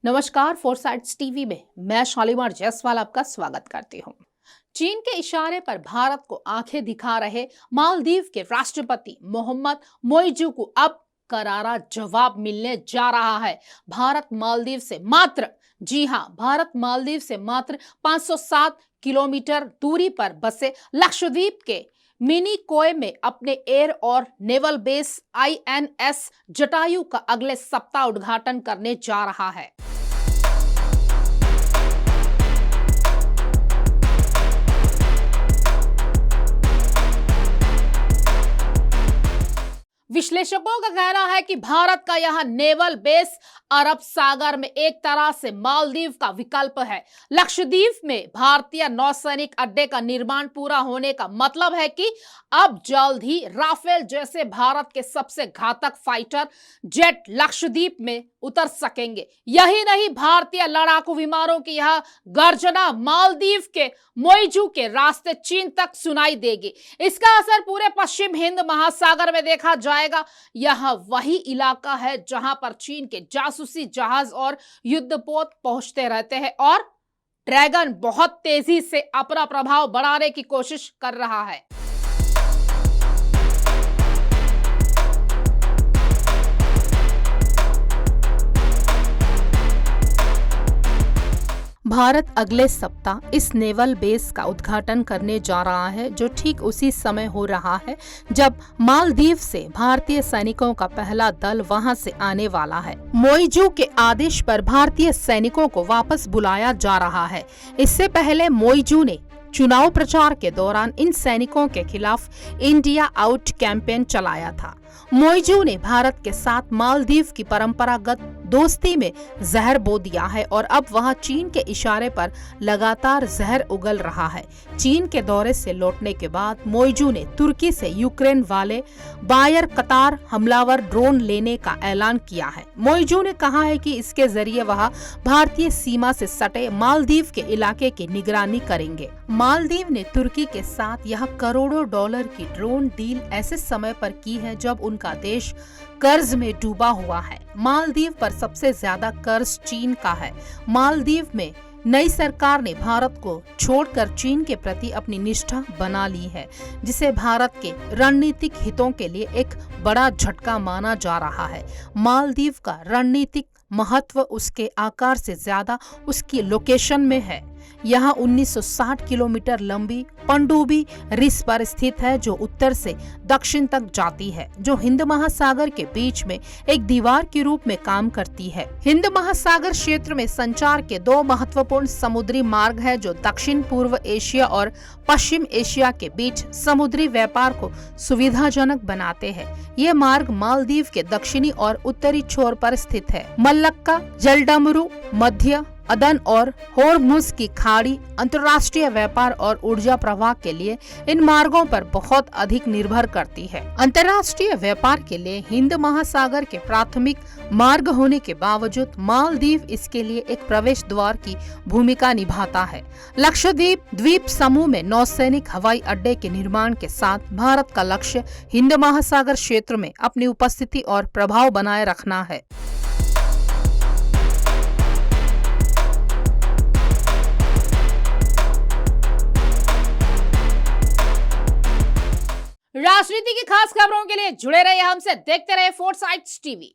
नमस्कार, फोरसाइट्स टीवी में मैं शालीमार जायसवाल आपका स्वागत करती हूँ। चीन के इशारे पर भारत को आंखें दिखा रहे मालदीव के राष्ट्रपति मोहम्मद मोइजू को अब करारा जवाब मिलने जा रहा है। भारत मालदीव से मात्र 507 किलोमीटर दूरी पर बसे लक्षद्वीप के मिनिकोय में अपने एयर और नेवल बेस INS जटायु का अगले सप्ताह उद्घाटन करने जा रहा है। विश्लेषकों का कहना है कि भारत का यह नेवल बेस अरब सागर में एक तरह से मालदीव का विकल्प है। लक्षद्वीप में भारतीय नौसैनिक अड्डे का निर्माण पूरा होने का मतलब है कि अब जल्द ही राफेल जैसे भारत के सबसे घातक फाइटर जेट लक्षद्वीप में उतर सकेंगे। यही नहीं, भारतीय लड़ाकू विमानों की यह गर्जना मालदीव के मोइजू के रास्ते चीन तक सुनाई देगी। इसका असर पूरे पश्चिम हिंद महासागर में देखा जाएगा। यह वही इलाका है जहां पर चीन के जासूसी जहाज और युद्धपोत पहुंचते रहते हैं और ड्रैगन बहुत तेजी से अपना प्रभाव बढ़ाने की कोशिश कर रहा है। भारत अगले सप्ताह इस नेवल बेस का उद्घाटन करने जा रहा है, जो ठीक उसी समय हो रहा है जब मालदीव से भारतीय सैनिकों का पहला दल वहां से आने वाला है। मोइजू के आदेश पर भारतीय सैनिकों को वापस बुलाया जा रहा है। इससे पहले मोइजू ने चुनाव प्रचार के दौरान इन सैनिकों के खिलाफ इंडिया आउट कैंपेन चलाया था। मोइजू ने भारत के साथ मालदीव की परंपरागत दोस्ती में जहर बो दिया है और अब वहां चीन के इशारे पर लगातार जहर उगल रहा है। चीन के दौरे से लौटने के बाद मोइजू ने तुर्की से यूक्रेन वाले बायर कतार हमलावर ड्रोन लेने का ऐलान किया है। मोइजू ने कहा है कि इसके जरिए वह भारतीय सीमा से सटे मालदीव के इलाके की निगरानी करेंगे। मालदीव ने तुर्की के साथ यह करोड़ों डॉलर की ड्रोन डील ऐसे समय पर की है जब उनका देश कर्ज में डूबा हुआ है। मालदीव पर सबसे ज्यादा कर्ज चीन का है। मालदीव में नई सरकार ने भारत को छोड़कर चीन के प्रति अपनी निष्ठा बना ली है, जिसे भारत के रणनीतिक हितों के लिए एक बड़ा झटका माना जा रहा है। मालदीव का रणनीतिक महत्व उसके आकार से ज्यादा उसकी लोकेशन में है। यहाँ 1960 किलोमीटर लंबी पनडुब्बी रिस पर स्थित है, जो उत्तर से दक्षिण तक जाती है, जो हिंद महासागर के बीच में एक दीवार के रूप में काम करती है। हिंद महासागर क्षेत्र में संचार के दो महत्वपूर्ण समुद्री मार्ग है, जो दक्षिण पूर्व एशिया और पश्चिम एशिया के बीच समुद्री व्यापार को सुविधाजनक बनाते हैं। ये मार्ग मालदीव के दक्षिणी और उत्तरी छोर पर स्थित है। मल्लक्का, जलडमरू, मध्य अदन और होर्मुज की खाड़ी अंतर्राष्ट्रीय व्यापार और ऊर्जा प्रवाह के लिए इन मार्गों पर बहुत अधिक निर्भर करती है। अंतर्राष्ट्रीय व्यापार के लिए हिंद महासागर के प्राथमिक मार्ग होने के बावजूद मालदीव इसके लिए एक प्रवेश द्वार की भूमिका निभाता है। लक्षद्वीप द्वीप समूह में नौसैनिक हवाई अड्डे के निर्माण के साथ भारत का लक्ष्य हिंद महासागर क्षेत्र में अपनी उपस्थिति और प्रभाव बनाए रखना है। राजनीति की खास खबरों के लिए जुड़े रहे हमसे, देखते रहे फोरसाइट्स टीवी।